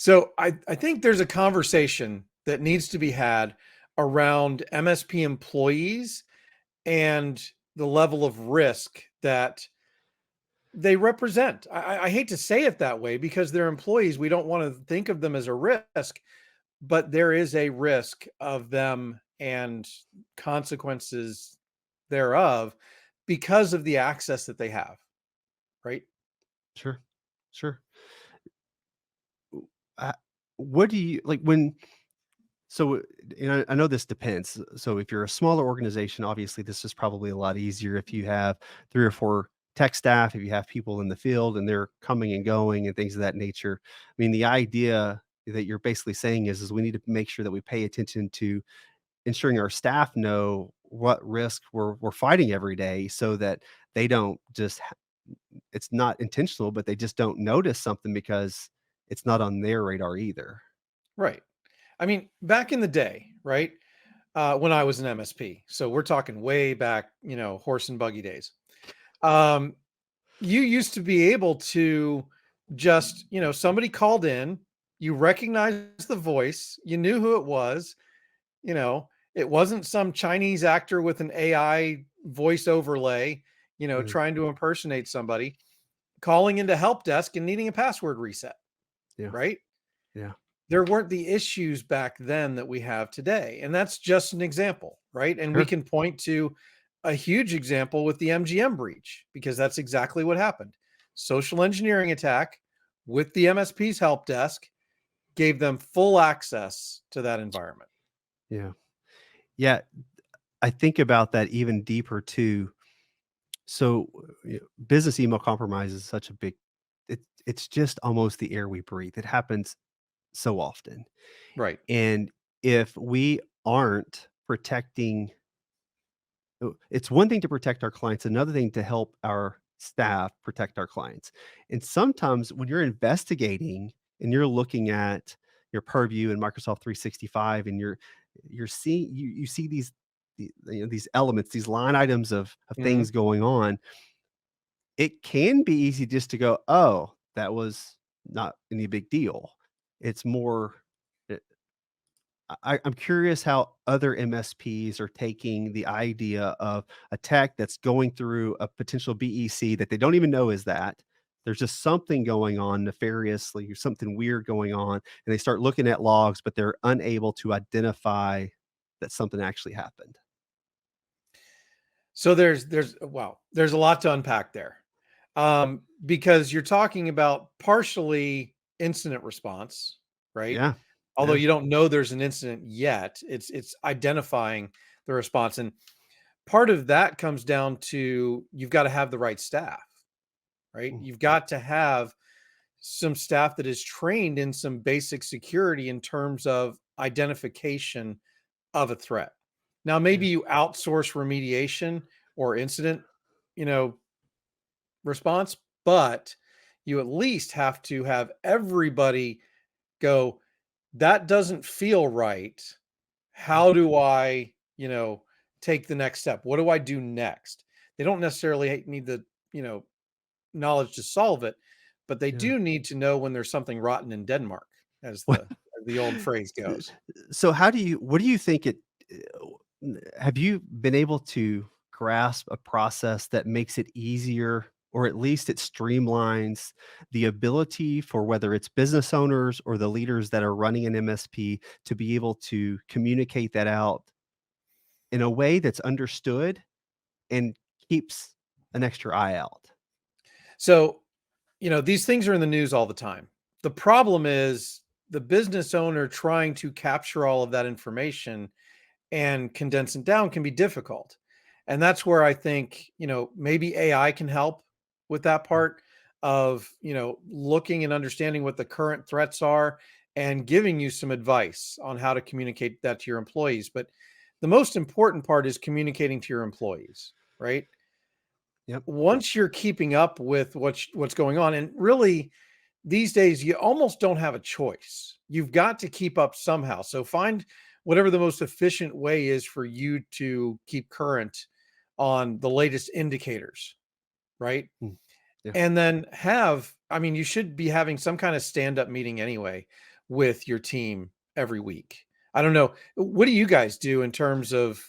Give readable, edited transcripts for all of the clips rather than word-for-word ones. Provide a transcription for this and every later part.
So I think there's a conversation that needs to be had around MSP employees and the level of risk that they represent. I hate to say it that way because they're employees. We don't want to think of them as a risk, but there is a risk of them and consequences thereof because of the access that they have, right? Sure. Sure. Uh, what do you like when so I know this depends. So if you're a smaller organization, obviously this is probably a lot easier if you have 3 or 4 tech staff, if you have people in the field and they're coming and going and things of that nature. I mean, the idea that you're basically saying is we need to make sure that we pay attention to ensuring our staff know what risk we're fighting every day so that they don't just it's not intentional, but they just don't notice something because it's not on their radar either. Right. I mean, back in the day, right? When I was an MSP. So we're talking way back, horse and buggy days. Um, you used to be able to just, somebody called in, you recognized the voice, you knew who it was, you know, it wasn't some Chinese actor with an AI voice overlay, Mhm. trying to impersonate somebody, calling into help desk and needing a password reset, Yeah, right? yeah, There weren't the issues back then that we have today. And that's just an example, right? And we sure. can point to a huge example with the MGM breach because that's exactly what happened. Social engineering attack with the MSP's help desk gave them full access to that environment. Yeah. Yeah, I think about that even deeper too. So, business email compromise is such a big it's just almost the air we breathe. It happens so often. Right. And if we aren't protecting it's one thing to protect our clients, another thing to help our staff protect our clients. And sometimes when you're investigating and you're looking at your purview in Microsoft 365 and you're seeing you see these elements, these line items of Mhm. things going on, it can be easy just to go, "Oh, that was not any big deal." It's more I'm curious how other MSPs are taking the idea of a tech that's going through a potential BEC that they don't even know is that. There's just something going on nefariously or something weird going on, and they start looking at logs, but they're unable to identify that something actually happened. So there's a lot to unpack there. Because you're talking about partially incident response, right? Yeah. Although Yeah. you don't know there's an incident yet, it's identifying the response. And part of that comes down to you've got to have the right staff, right? Mm, You've got to have some staff that is trained in some basic security in terms of identification of a threat. Now, yeah. maybe you outsource remediation or incident, you know, response, but you at least have to have everybody go, that doesn't feel right. Mm, How do I, take the next step? What do I do next? They don't necessarily need the, you know, knowledge to solve it, but they yeah. do need to know when there's something rotten in Denmark, as the old phrase goes. So what do you think have you been able to grasp a process that makes it easier or at least it streamlines the ability for whether it's business owners or the leaders that are running an MSP to be able to communicate that out in a way that's understood and keeps an extra eye out? So, these things are in the news all the time. The problem is the business owner trying to capture all of that information and condense it down can be difficult. And that's where I think, maybe AI can help with that Mm, part of, looking and understanding what the current threats are and giving you some advice on how to communicate that to your employees. But the most important part is communicating to your employees, right? yep. Once you're keeping up with what's going on, and really these days you almost don't have a choice. You've got to keep up somehow. So find whatever the most efficient way is for you to keep current on the latest indicators, right? Mm, yeah. And then you should be having some kind of stand up meeting anyway, with your team every week? I don't know. What do you guys do in terms of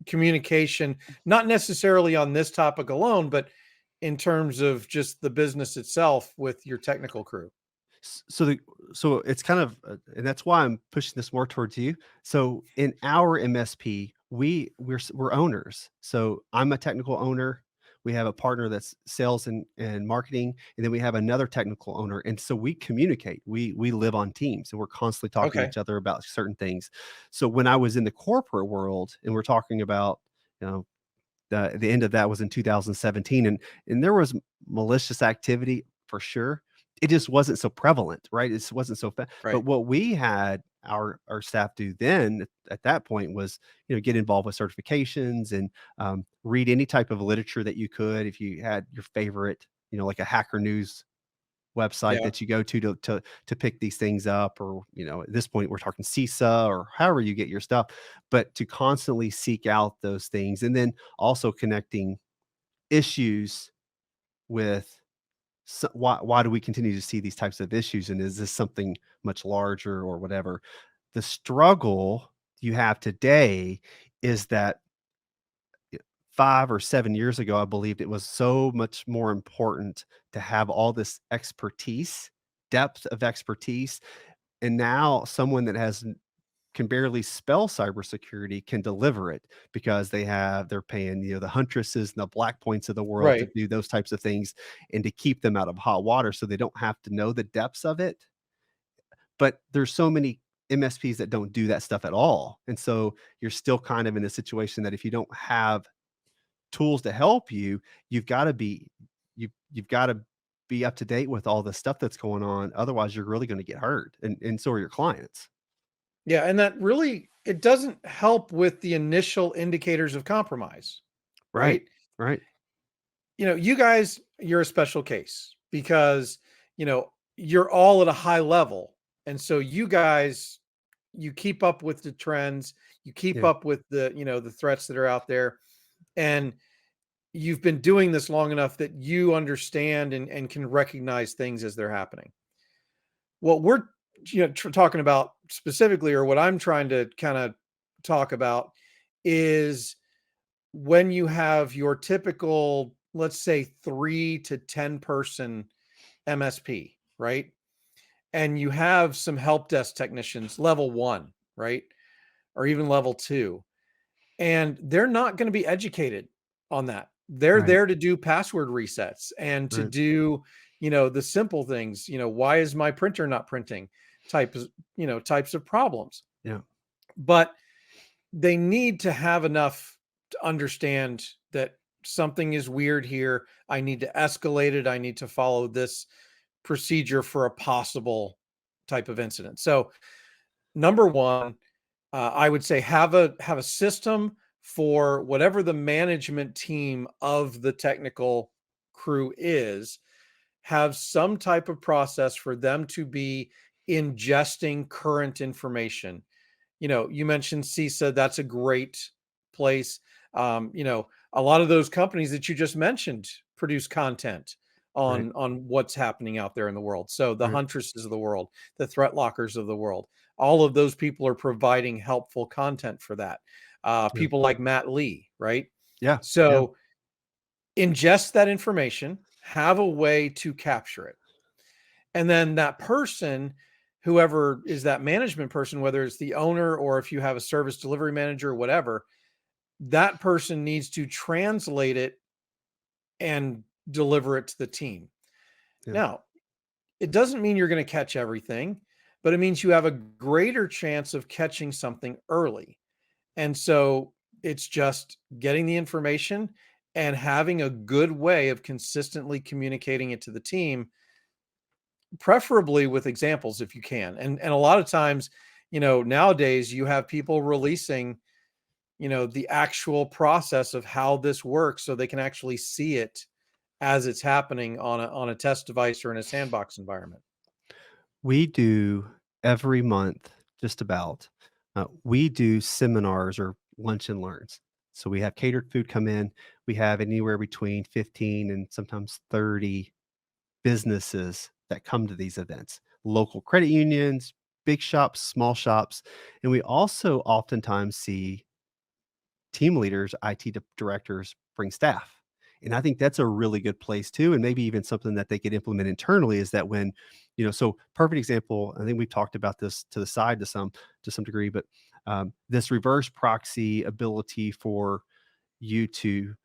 communication, not necessarily on this topic alone, but in terms of just the business itself with your technical crew? So it's kind of, and that's why I'm pushing this more towards you. So in our MSP, we're owners. So I'm a technical owner. We have a partner that's sales and marketing, and then we have another technical owner. And so we communicate. We live on teams, and we're constantly talking to Okay. each other about certain things. So when I was in the corporate world, and we're talking about, you know, the end of that was in 2017, and there was malicious activity for sure. It just wasn't so prevalent, right? It just wasn't so but Right. what we had our staff do then at that point was, get involved with certifications and read any type of literature that you could. If you had your favorite, like a hacker news website Yeah. that you go to pick these things up, or at this point we're talking CISA or however you get your stuff, but to constantly seek out those things, and then also connecting issues with, why do we continue to see these types of issues, and is this something much larger or whatever. The struggle you have today is that 5 or 7 years ago, I believed it was so much more important to have all this expertise, depth of expertise. And now someone that can barely spell cybersecurity can deliver it, because they're paying, the Huntresses and the Black Points of the world to Right. do those types of things, and to keep them out of hot water so they don't have to know the depths of it. But there's so many MSPs that don't do that stuff at all. And so you're still kind of in a situation that if you don't have tools to help you, you've got to be you've got to be up to date with all the stuff that's going on. Otherwise, you're really going to get hurt, and so are your clients. Yeah, and that really it doesn't help with the initial indicators of compromise, Right. right? Right. You guys, you're a special case because, you're all at a high level. And so you guys, you keep up with the trends, you keep Yeah. up with the threats that are out there. And you've been doing this long enough that you understand and can recognize things as they're happening. What we're talking about specifically, or what I'm trying to kind of talk about, is when you have your typical, let's say, 3 to 10 person MSP, right? And you have some help desk technicians, level one, right? Or even level two. And they're not going to be educated on that. They're Right. there to do password resets and to Right. do, the simple things, why is my printer not printing types of problems. Yeah. But they need to have enough to understand that something is weird here. I need to escalate it. I need to follow this procedure for a possible type of incident. So, number one, I would say have a system for whatever the management team of the technical crew is. Have some type of process for them to be ingesting current information. You mentioned CISA. That's a great place. A lot of those companies that you just mentioned produce content Right. on what's happening out there in the world. So the Right. Huntresses of the world, the threat lockers of the world, all of those people are providing helpful content for that. Yeah. People like Matt Lee, right? Yeah. Yeah. So ingest that information, have a way to capture it. And then that person, whoever is that management person, whether it's the owner or if you have a service delivery manager or whatever, that person needs to translate it and deliver it to the team. Yeah. Now, it doesn't mean you're going to catch everything, but it means you have a greater chance of catching something early. And so it's just getting the information and having a good way of consistently communicating it to the team, preferably with examples if you can. And a lot of times, nowadays you have people releasing, the actual process of how this works so they can actually see it as it's happening on a test device or in a sandbox environment. We do every month, just about. We do seminars or lunch and learns. So we have catered food come in. We have anywhere between 15 and sometimes 30 businesses that come to these events. local credit unions, big shops, small shops, and we also oftentimes see team leaders, IT directors bring staff. And I think that's a really good place too. And maybe even something that they could implement internally is that when, so perfect example, I think we've talked about this to the side to some degree, but this reverse proxy ability for you to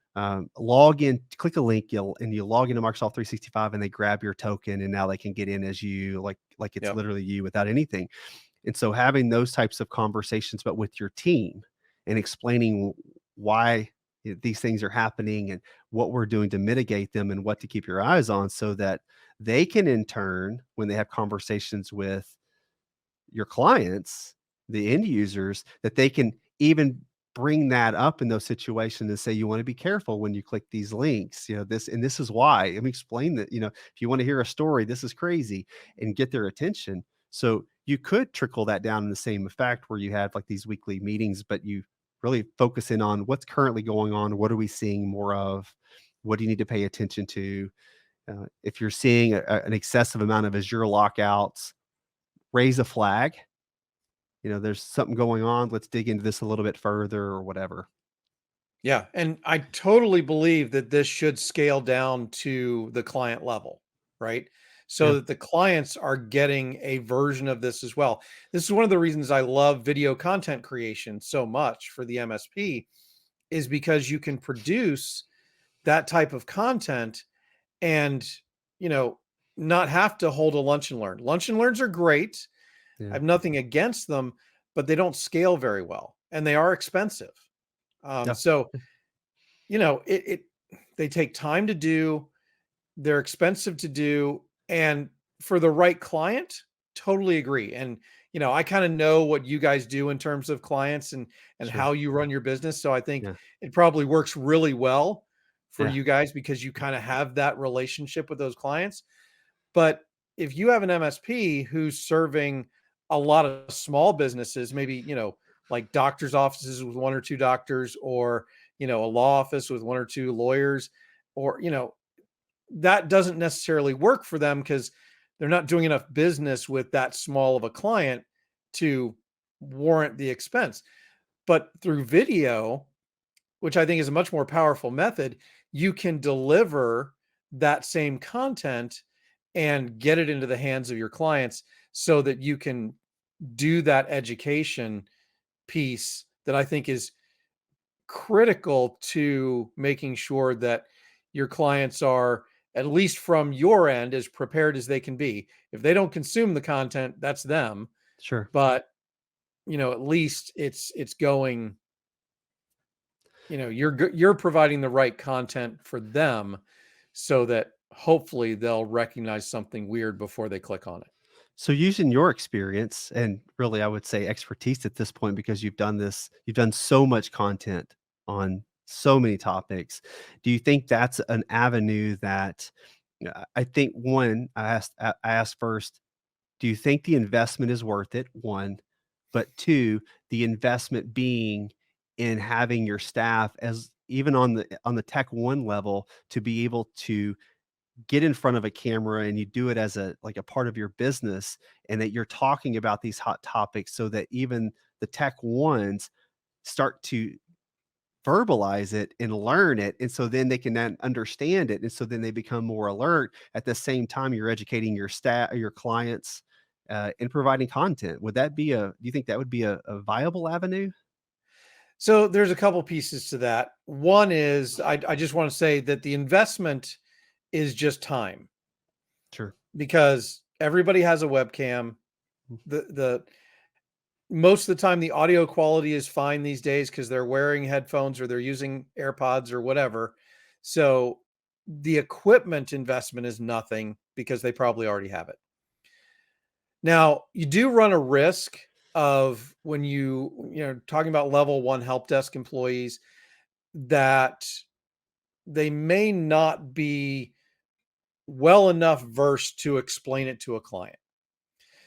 log in, click a link, and you log into Microsoft 365 and they grab your token and now they can get in as you like it's Yep. literally you without anything. And so having those types of conversations, but with your team and explaining why these things are happening and what we're doing to mitigate them and what to keep your eyes on so that they can in turn, when they have conversations with your clients, the end users, that they can even bring that up in those situations and say, you want to be careful when you click these links, this is why. Let me explain that, if you want to hear a story, this is crazy, and get their attention. So you could trickle that down in the same effect where you have like these weekly meetings, but you really focus in on what's currently going on. What are we seeing more of? What do you need to pay attention to? If you're seeing an excessive amount of Azure lockouts, raise a flag. There's something going on. Let's dig into this a little bit further or whatever. Yeah, and I totally believe that this should scale down to the client level, right? So Yeah. that the clients are getting a version of this as well. This is one of the reasons I love video content creation so much for the MSP is because you can produce that type of content and, you know, not have to hold a lunch and learn. Lunch and learns are great. I Yeah. have nothing against them, but they don't scale very well and they are expensive. Yeah. So it they take time to do, they're expensive to do, and for the right client, totally agree. And, I kinda know what you guys do in terms of clients and Sure. how you run your business, so I think Yeah. it probably works really well for Yeah. you guys because you kinda have that relationship with those clients. But if you have an MSP who's serving a lot of small businesses, maybe, like doctors' offices with 1 or 2 doctors or, a law office with 1 or 2 lawyers, or, that doesn't necessarily work for them because they're not doing enough business with that small of a client to warrant the expense. But through video, which I think is a much more powerful method, you can deliver that same content and get it into the hands of your clients so that you can do that education piece that I think is critical to making sure that your clients are, at least from your end, as prepared as they can be. If they don't consume the content, that's them, Sure. but, at least it's going, you're providing the right content for them so that hopefully they'll recognize something weird before they click on it. So using your experience and really I would say expertise at this point because you've done so much content on so many topics. Do you think that's an avenue that I think one, I asked first, do you think the investment is worth it? One, but two, the investment being in having your staff as even on the tech one level to be able to get in front of a camera and you do it as a like a part of your business and that you're talking about these hot topics so that even the tech ones start to verbalize it and learn it and so then they can then understand it and so then they become more alert at the same time you're educating your staff your clients and providing content. Would that be a do you think that would be a viable avenue? So there's a couple pieces to that. One is I just want to say that the investment is just time Sure. because everybody has a webcam. Mm. The Most of the time the audio quality is fine these days because they're wearing headphones or they're using AirPods or whatever. So the equipment investment is nothing because they probably already have it. Now, you do run a risk of when talking about level 1 help desk employees that they may not be well enough versed to explain it to a client.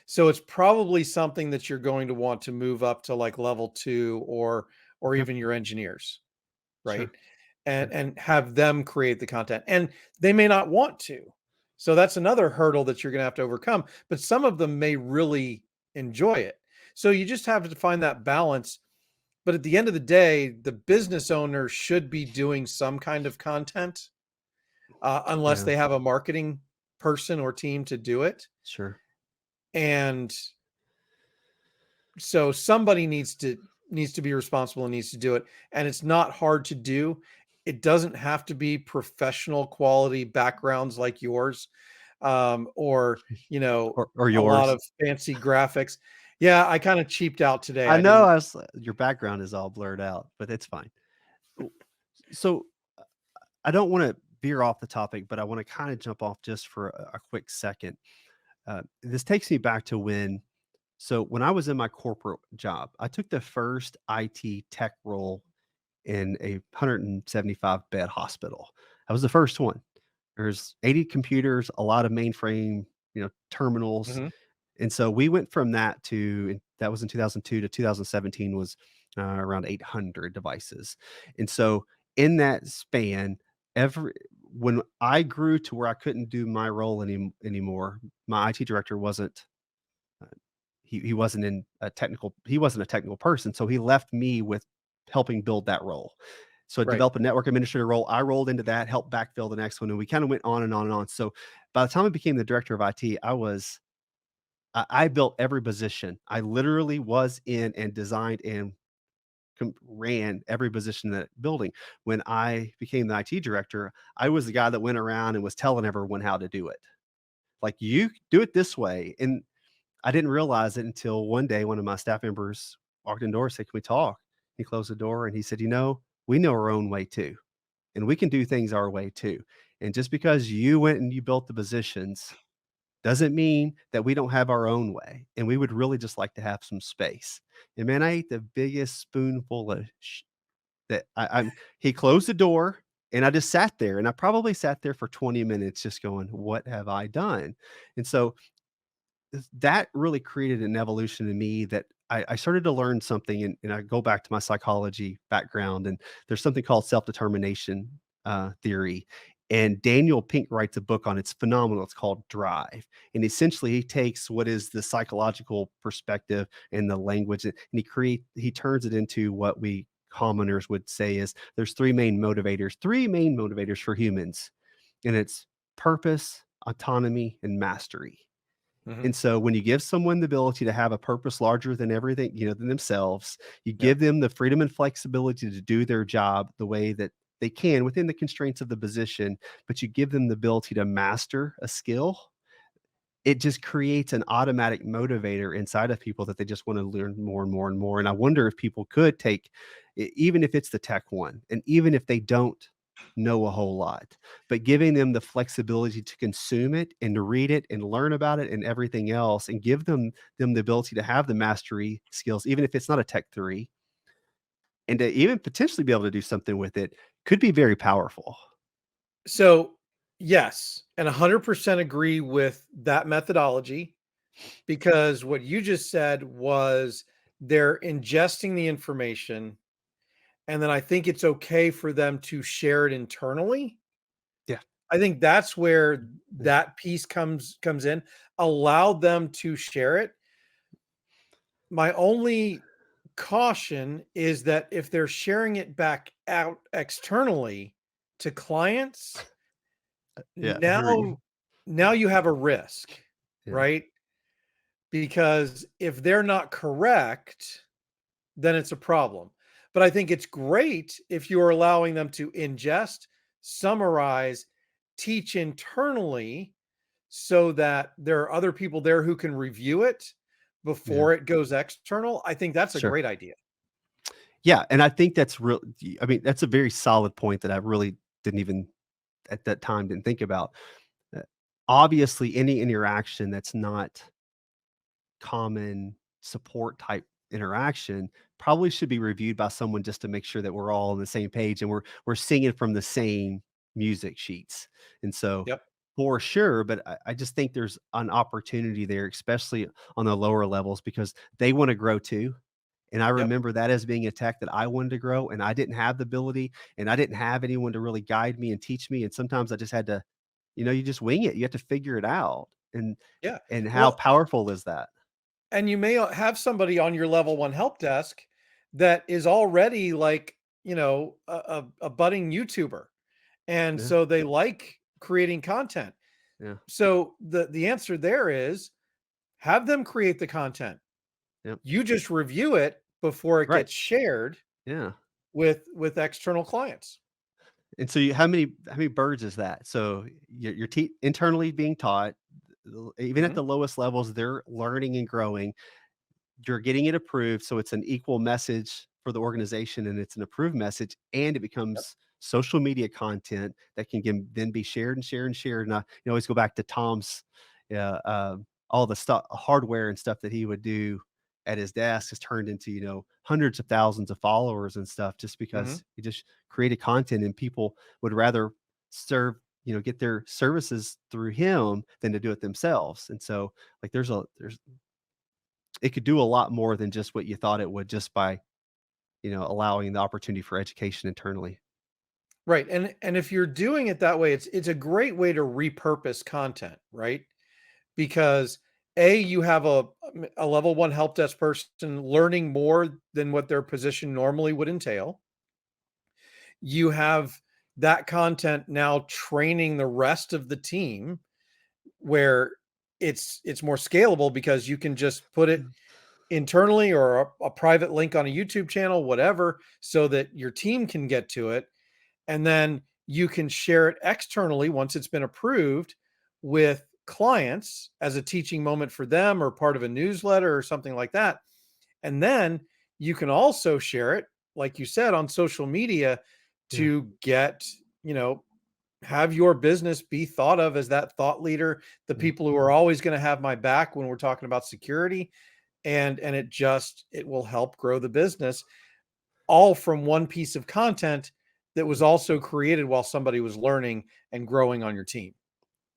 So it's probably something that you're going to want to move up to like level 2 or Okay. even your engineers, right? Sure. And Okay. and have them create the content. And they may not want to. So that's another hurdle that you're going to have to overcome. But some of them may really enjoy it. So you just have to find that balance. But at the end of the day, the business owner should be doing some kind of content, unless Yeah, they have a marketing person or team to do it. sure. And so somebody needs to be responsible and needs to do it. And it's not hard to do. It doesn't have to be professional quality backgrounds like yours, or Or a lot yours. of fancy graphics. Yeah, I kind of cheaped out today. I I know didn't. I was your background is all blurred out, but it's fine. W So, I don't wanna veer off the topic, but I wanna kinda jump off just for a quick second. This takes me back to when I was in my corporate job, I took the first IT tech role in a 175 bed hospital. I was the first one. There's 80 computers, a lot of mainframe, terminals. Mhm. And so we went from that was in 2002 to 2017 was around 800 devices. And so in that span, every when I grew to where I couldn't do my role anymore, my IT director wasn't uh, he wasn't in a technical he wasn't a technical person, so he left me with helping build that role. So Right. develop a network administrator role. I rolled into that, helped backfill the next one, and we kind of went on and on and on. So by the time I became the director of IT, I built every position. I literally was in and designed and ran every position in that building. When I became the IT director, I was the guy that went around and was telling everyone how to do it. Like, you do it this way. And I didn't realize it until one day one of my staff members walked in the door and said, "Can we talk?" He closed the door and he said, we know our own way too, and we can do things our way too. And just because you went and you built the positions doesn't mean that we don't have our own way. And we would really just like to have some space." And man, I ate the biggest spoonful of that he closed the door and I just sat there and I probably sat there for 20 minutes just going, "What have I done?" And so that really created an evolution in me that I started to learn something, and I go back to my psychology background, and there's something called self-determination theory. And Daniel Pink writes a book on it. It's phenomenal. It's called Drive. And essentially he takes what is the psychological perspective and the language and he turns it into what we commoners would say is there's three main motivators for humans. And it's purpose, autonomy, and mastery. Mhm. And so when you give someone the ability to have a purpose larger than everything, than themselves, you Yep. give them the freedom and flexibility to do their job the way that they can within the constraints of the position, but you give them the ability to master a skill. It just creates an automatic motivator inside of people that they just want to learn more and more and more. And I wonder if people could take, even if it's the tech one, and even if they don't know a whole lot, but giving them the flexibility to consume it and to read it and learn about it and everything else, and give them the ability to have the mastery skills, even if it's not a tech three, and to even potentially be able to do something with it could be very powerful. So, yes, and 100% agree with that methodology, because what you just said was they're ingesting the information, and then I think it's okay for them to share it internally. Yeah. I think that's where Yeah. that piece comes in. Allow them to share it. My only caution is that if they're sharing it back out externally to clients, Yeah. I hear you. now you have a risk, Yeah. right? Because if they're not correct, then it's a problem. But I think it's great if you're allowing them to ingest, summarize, teach internally so that there are other people there who can review it Yeah. before it goes external. I think that's a Sure. great idea. Yeah, and I think that's real. I mean, that's a very solid point that I really didn't even at that time didn't think about. Uh, Obviously, any interaction that's not common support type interaction probably should be reviewed by someone just to make sure that we're all on the same page and we're singing from the same music sheets. And so Yep. for sure, but I just think there's an opportunity there, especially on the lower levels, because they want to grow too. And I Yep. remember that as being a tech that I wanted to grow, and I didn't have the ability, and I didn't have anyone to really guide me and teach me. And sometimes I just had to you just wing it. You have to figure it out. Yeah. And how Well, powerful is that? and you may have somebody on your level one help desk that is already like, a budding YouTuber. And Yeah, so they like creating content. yeah, So the answer there is have them create the content. yep. You just review it before it Right. gets shared Yeah. with external clients. And so how many birds is that? So you're internally being taught, even at Mhm. the lowest levels, they're learning and growing. You're getting it approved, so it's an equal message for the organization, and it's an approved message, and it Yep. becomes social media content that can then be shared and shared and shared. And I always go back to Tom's, all the stuff, hardware and stuff that he would do at his desk has turned into hundreds of thousands of followers and stuff just Mhm. because he just created content and people would rather serve get their services through him than to do it themselves. And so like there's it could do a lot more than just what you thought it would just by, allowing the opportunity for education internally. Right. And if you're doing it that way, it's a great way to repurpose content, right? Because you have a level one help desk person learning more than what their position normally would entail. You have that content now training the rest of the team where it's more scalable because you can just put it Mm, internally or a private link on a YouTube channel, whatever, so that your team can get to it. And then you can share it externally once it's been approved with clients as a teaching moment for them or part of a newsletter or something like that. And then you can also share it, like you said, on social media yeah, to get, you know, have your business be thought of as that thought leader, the yeah, people who are always going to have my back when we're talking about security. And it will help grow the business all from one piece of content that was yeah. also created while somebody was learning and growing on your team.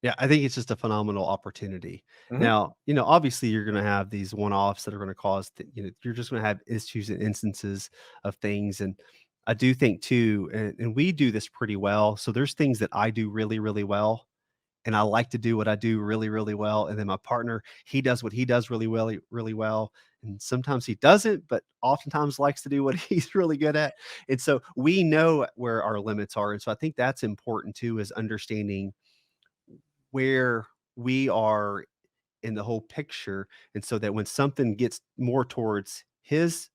Yeah, I think it's just a phenomenal opportunity. Mhm. Now, obviously you're gonna have these one-offs that are gonna cause you're just gonna have issues and instances of things. And I do think too, and we do this pretty well. So there's things that I do really, really well, and I like to do what I do really, really well. And then my partner, he does what he does really well, really well. And sometimes he doesn't, but oftentimes likes to do what he's really good at. And so we know where our limits are. And so I think that's important too, is understanding where we are in the whole picture. And so that when something gets more towards his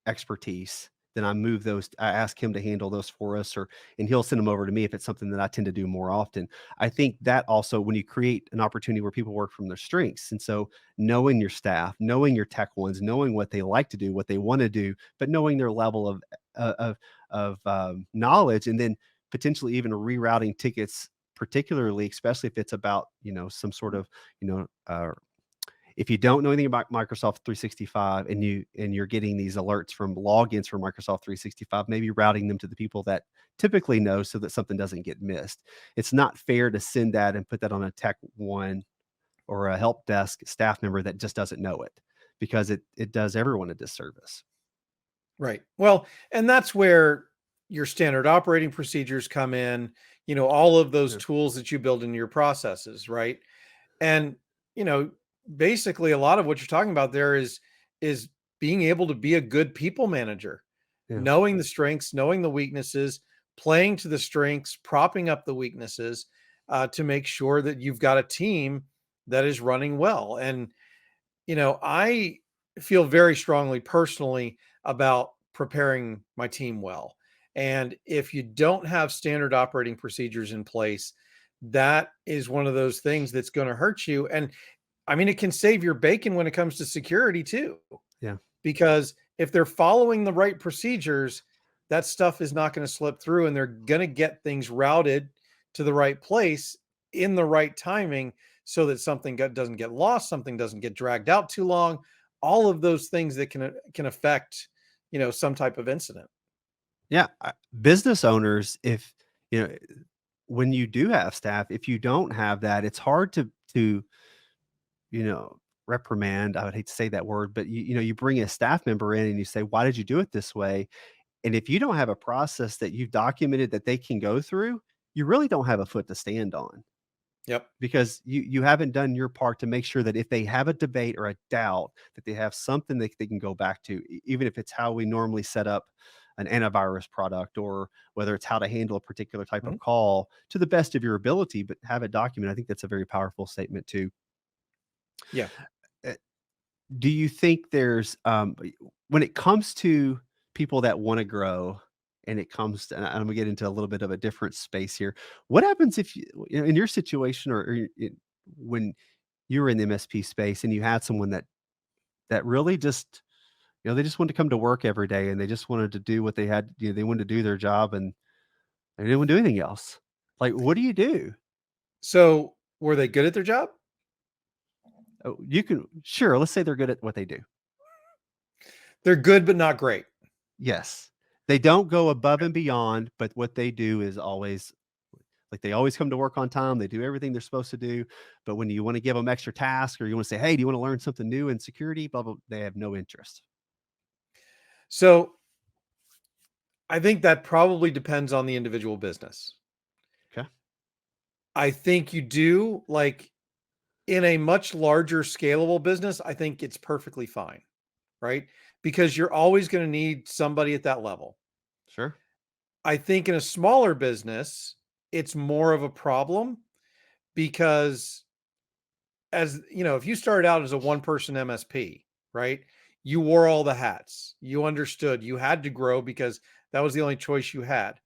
expertise, then I ask him to handle those for us, and he'll send them over to me if it's something that I tend to do more often. I think that also when you create an opportunity where people work from their strengths, and so knowing your staff, knowing your tech ones, knowing what they like to do, what they want to do, but knowing their level of knowledge, and then potentially even rerouting tickets, particularly especially if it's about some sort of you know uh, if you don't know anything about Microsoft 365 and you're getting these alerts from logins from Microsoft 365, maybe routing them to the people that typically know so that something doesn't get missed. It's not fair to send that and put that on a tech one or a help desk staff member that just doesn't know it, because it does everyone a disservice. Right. Well, and that's where your standard operating procedures come in, all of those Yeah, tools that you build into your processes, right? And, you know, basically a lot of what you're talking about there is being able to be a good people manager, yeah, knowing the strengths, knowing the weaknesses, playing to the strengths, propping up the weaknesses, to make sure that you've got a team that is running well. And I feel very strongly personally about preparing my team well. And if you don't have standard operating procedures in place, that is one of those things that's going to hurt you. And I mean, it can save your bacon when it comes to security too, yeah. because if they're following the right procedures, that stuff is not going to slip through and they're going to get things routed to the right place in the right timing so that doesn't get lost, something doesn't get dragged out too long, all of those things that can affect, some type of incident. Yeah, business owners, if you know, when you do have staff, if you don't have that, it's hard to you know, reprimand. I would hate to say that word, but you bring a staff member in and you say, "Why did you do it this way?" And if you don't have a process that you've documented that they can go through, you really don't have a foot to stand on Yep. because you haven't done your part to make sure that if they have a debate or a doubt, that they have something that they can go back to, even if it's how we normally set up an antivirus product or whether it's how to handle a particular type Mhm. of call to the best of your ability, but have it documented. I think that's a very powerful statement too. Yeah. Uh, Do you think there's when it comes to people that want to grow and it comes to, and I'm gonna get into a little bit of a different space here. What happens if you know, in your situation when you were in the MSP space and you had someone that really just, you know, they just wanted to come to work every day and they just wanted to do what they had, you know, they wanted to do their job and they didn't want to do anything else. Like, what do you do? So were they good at their job? Oh, you can sure, let's say they're good at what they do. They're good, but not great. Yes. They don't go above and beyond, but what they do is always like they always come to work on time. They do everything they're supposed to do. But when you want to give them extra tasks or you want to say, hey, do you want to learn something new in security? Blah, blah, they have no interest. So I think that probably depends on the individual business. Okay. I think you do like in a much larger scalable business, I think it's perfectly fine, right? Because you're always going to need somebody at that level. Sure. I think in a smaller business, it's more of a problem because as you know, if you started out as a one person MSP, right? You wore all the hats. You understood you had to grow because that was the only choice you had.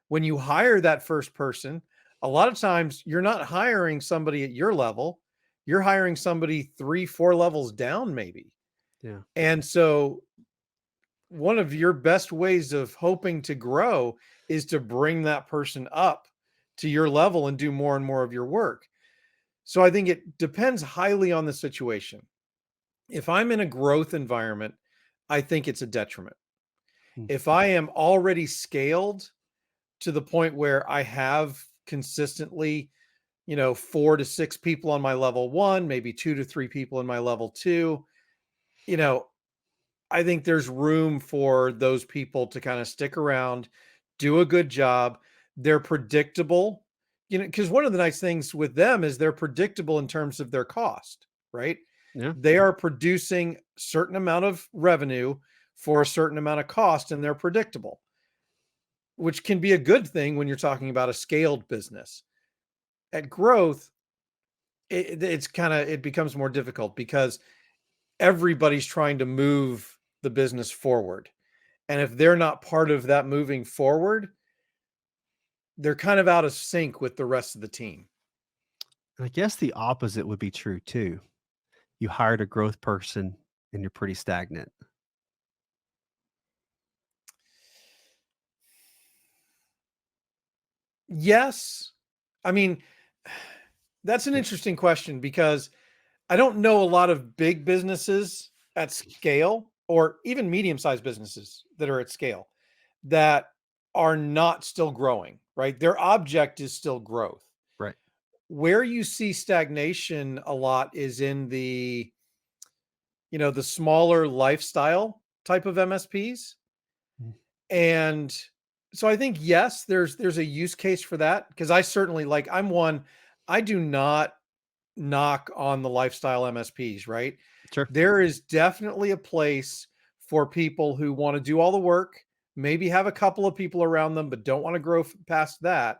When you hire that first person, a lot of times you're not hiring somebody at your level. You're hiring somebody 3, 4 levels down maybe. Yeah. And so one of your best ways of hoping to grow is to bring that person up to your level and do more and more of your work. So I think it depends highly on the situation. If I'm in a growth environment, I think it's a detriment. Mm. If I am already scaled to the point where I have consistently, 4 to 6 people on my level 1, maybe 2 to 3 people in my level 2, you know, I think there's room for those people to kind of stick around, do a good job. They're predictable, because one of the nice things with them is they're predictable in terms of their cost, right? Yeah. They are producing certain amount of revenue for a certain amount of cost and they're predictable, which can be a good thing when you're talking about a scaled business. At growth, it's kind of it becomes more difficult because everybody's trying to move the business forward. And if they're not part of that moving forward, they're kind of out of sync with the rest of the team. I guess the opposite would be true too. You hired a growth person and you're pretty stagnant. Yes. I mean, that's an Yeah. interesting question because I don't know a lot of big businesses at scale or even medium-sized businesses that are at scale that are not still growing, right? Their object is still growth. Right. Where you see stagnation a lot is in the smaller lifestyle type of MSPs. Mm. And so I think yes, there's a use case for that because I certainly like I'm one I do not knock on the lifestyle MSPs, right? Sure. There is definitely a place for people who want to do all the work, maybe have a couple of people around them, but don't want to grow past that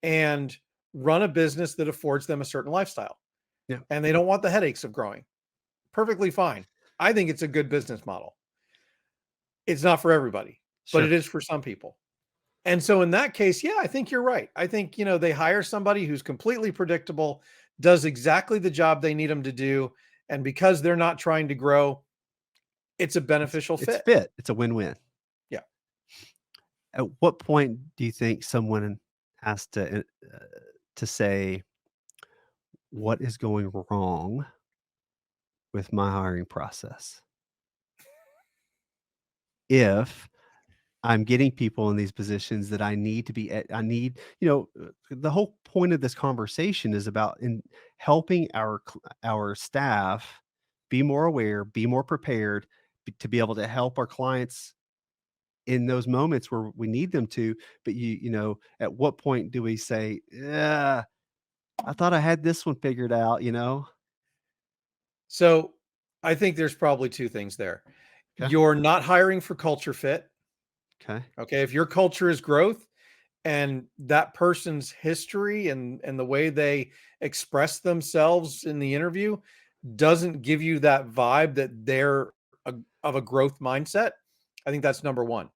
and run a business that affords them a certain lifestyle. Yeah. And they don't want the headaches of growing. Perfectly fine. I think it's a good business model. It's not for everybody, but it Sure. is for some people. And so in that case, yeah, I think you're right. I think, they hire somebody who's completely predictable, does exactly the job they need them to do. And because they're not trying to grow, it's a beneficial It's fit. fit. It's a win-win. Yeah. At what point do you think someone has to say, "What is going wrong with my hiring process?" If I'm getting people in these positions that I need to be at, I need, the whole point of this conversation is about in helping our staff be more aware, be more prepared to be able to help our clients in those moments where we need them to, but at what point do we say, "Yeah, I thought I had this one figured out," you know? So I think there's probably two things there. Okay. You're not hiring for culture fit. Okay. Okay. If your culture is growth and that person's history and the way they express themselves in the interview doesn't give you that vibe that they're of a growth mindset, I think that's number one.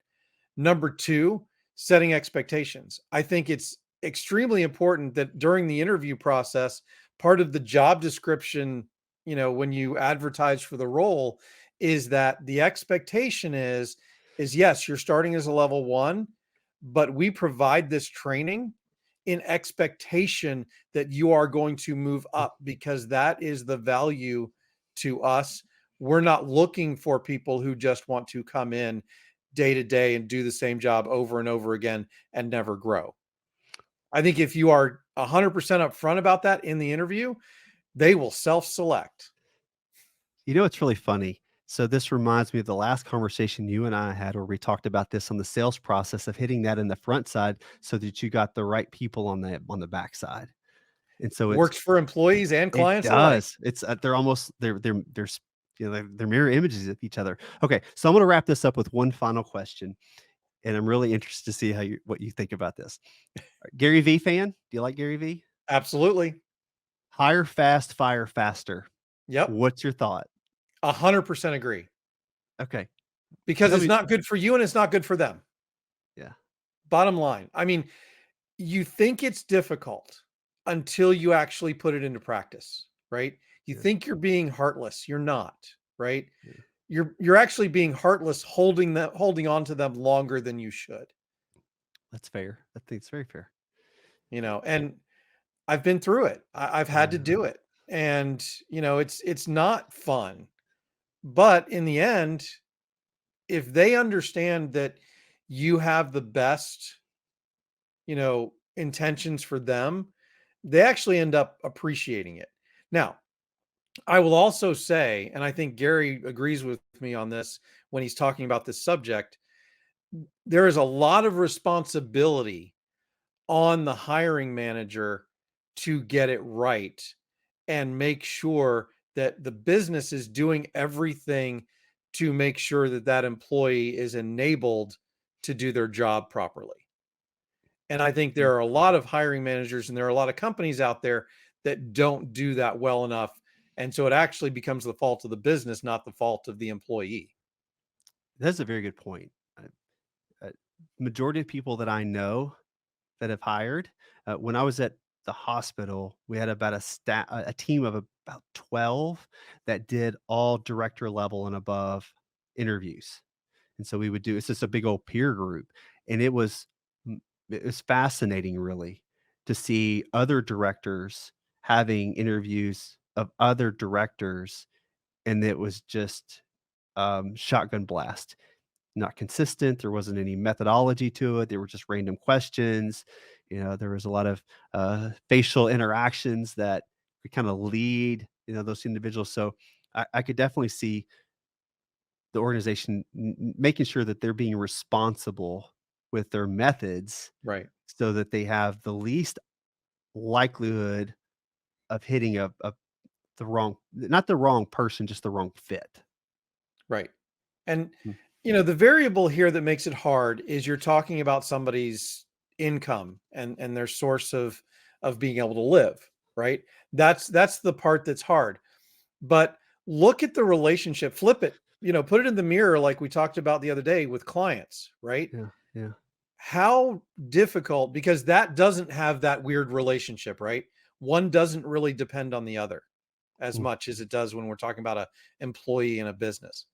Number two, setting expectations. I think it's extremely important that during the interview process, part of the job description, when you advertise for the role, is that the expectation is yes, you're starting as a level one, but we provide this training in expectation that you are going to move up because that is the value to us. We're not looking for people who just want to come in day to day and do the same job over and over again and never grow. I think if you are 100% upfront about that in the interview, they will self-select. You know, it's really funny. So this reminds me of the last conversation you and I had where we talked about this on the sales process of hitting that in the front side so that you got the right people on the back side. And so Works for employees and it clients alike. does. It's they're almost they're they're mirror images of each other. Okay, so I'm going to wrap this up with one final question, and I'm really interested to see what you think about this. Gary V fan? Do you like Gary V? Absolutely. Hire fast, fire faster. Yep. What's your thought? 100% agree Okay, because tell it's me. not good for you and it's not good for them. Yeah, Bottom line. I mean, you think it's difficult until you actually put it into practice, right? You yeah, think you're being heartless. You're not, right? yeah. You're actually being heartless holding on to them longer than you should, That's fair. I think it's very fair. and I've been through it. I've had to Yeah. do it. And it's not fun. But in the end, if they understand that you have the best, intentions for them, they actually end up appreciating it. Now, I will also say, and I think Gary agrees with me on this when he's talking about this subject, there is a lot of responsibility on the hiring manager to get it right and make sure that the business is doing everything to make sure that that employee is enabled to do their job properly. And I think Mm. there are a lot of hiring managers and there are a lot of companies out there that don't do that well enough. And so it actually becomes the fault of the business, not the fault of the employee. That's a very good point. Uh, Majority of people that I know that have hired, when I was at the hospital, we had about a team of about 12 that did all director level and above interviews. And so we would do it's just a big old peer group, and mm, it was fascinating really to see other directors having interviews of other directors, and it was just, shotgun blast. Not consistent, there wasn't any methodology to it, they were just random questions, there was a lot of, facial interactions that could kinda lead, those individuals, so I could definitely see the organization making sure that they're being responsible with their methods Right. so that they have the least likelihood of hitting the wrong not the wrong person, just the wrong fit. Right. And Mm, the variable here that makes it hard is you're talking about somebody's income and their source of being able to live, right? That's the part that's hard. But look at the relationship, flip it, put it in the mirror like we talked about the other day with clients, right? yeah, yeah, How difficult, because that doesn't have that weird relationship, right? One doesn't really depend on the other as mm. much as it does when we're talking about a employee in a business.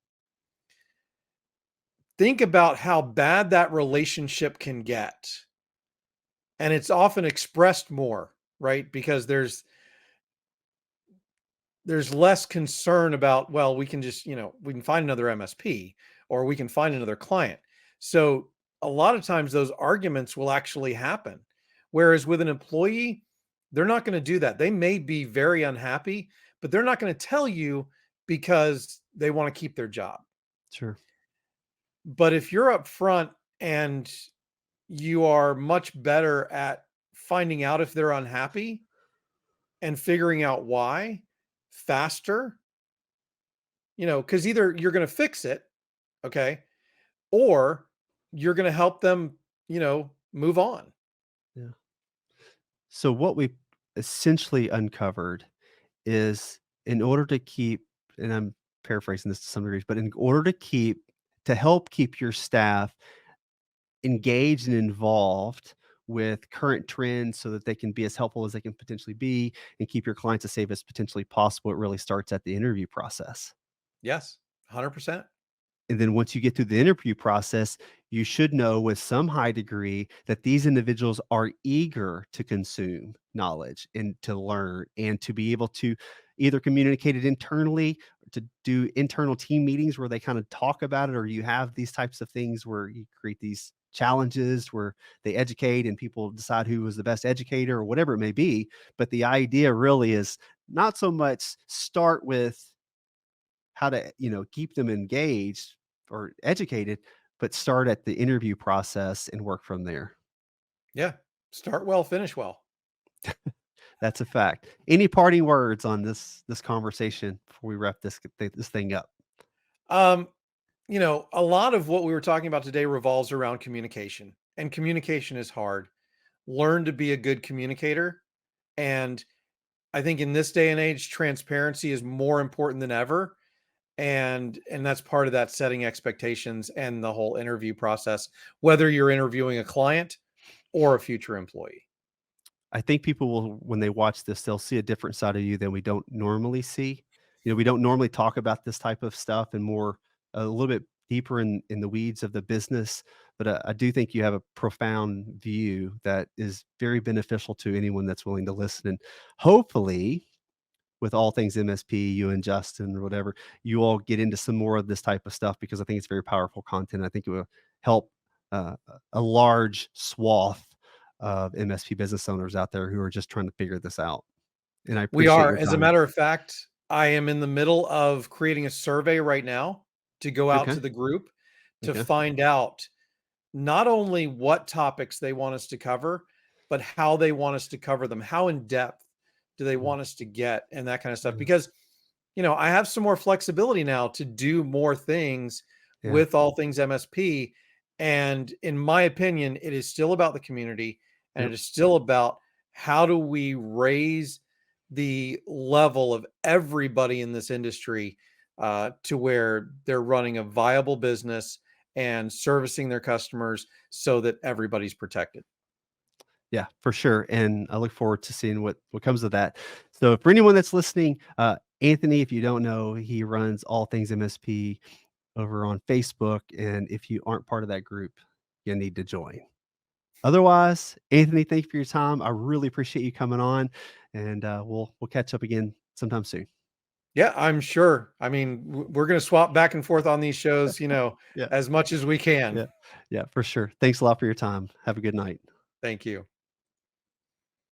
Think about how bad that relationship can get. And it's often expressed more, right? Because there's less concern about, well, we can just, we can find another MSP or we can find another client. So a lot of times those arguments will actually happen. Whereas with an employee, they're not going to do that. They may be very unhappy, but they're not going to tell you because they want to keep their job. Sure. But if you're up front and you are much better at finding out if they're unhappy and figuring out why faster, because either you're going to fix it, okay, or you're going to help them, move on. Yeah. So what we've essentially uncovered is, in order to keep, and I'm paraphrasing this to some degree, but in order to help keep your staff engaged and involved with current trends so that they can be as helpful as they can potentially be and keep your clients as safe as potentially possible, it really starts at the interview process. Yes, 100%. And then once you get through the interview process, you should know with some high degree that these individuals are eager to consume knowledge and to learn and to be able to either communicate it internally, to do internal team meetings where they kind of talk about it, or you have these types of things where you create these challenges where they educate and people decide who was the best educator or whatever it may be. But the idea really is not so much start with how to, keep them engaged or educated, but start at the interview process and work from there. Yeah. Start well, finish well. That's a fact. Any parting words on this conversation before we wrap this thing up? Um, a lot of what we were talking about today revolves around communication, and communication is hard. Learn to be a good communicator. And I think in this day and age, transparency is more important than ever. And that's part of that, setting expectations and the whole interview process, whether you're interviewing a client or a future employee. I think people will, when they watch this, they'll see a different side of you than we don't normally see. We don't normally talk about this type of stuff and more a little bit deeper in the weeds of the business. But I do think you have a profound view that is very beneficial to anyone that's willing to listen. And hopefully, with all things MSP, you and Justin or whatever, you all get into some more of this type of stuff because I think it's very powerful content. I think it will help uh, a large swath of MSP business owners out there who are just trying to figure this out. And I We appreciate are. your As a time. matter of fact, I am in the middle of creating a survey right now to go out Okay. to the group to Okay. find out not only what topics they want us to cover, but how they want us to cover them. How in depth do they Mm, want us to get, and that kind of stuff? yeah. Because, I have some more flexibility now to do more things Yeah. with all things MSP. And in my opinion, it is still about the community, and it Yep. is still about how do we raise the level of everybody in this industry, to where they're running a viable business and servicing their customers so that everybody's protected. Yeah, for sure. And I look forward to seeing what comes of that. So for anyone that's listening, Anthony, if you don't know, he runs all things MSP over on Facebook. And if you aren't part of that group, you need to join. Otherwise, Anthony, thank you for your time. I really appreciate you coming on, and we'll catch up again sometime soon. Yeah, I'm sure. I mean, we're going to swap back and forth on these shows, Yeah, as much as we can. yeah, yeah, for sure. Thanks a lot for your time. Have a good night. Thank you.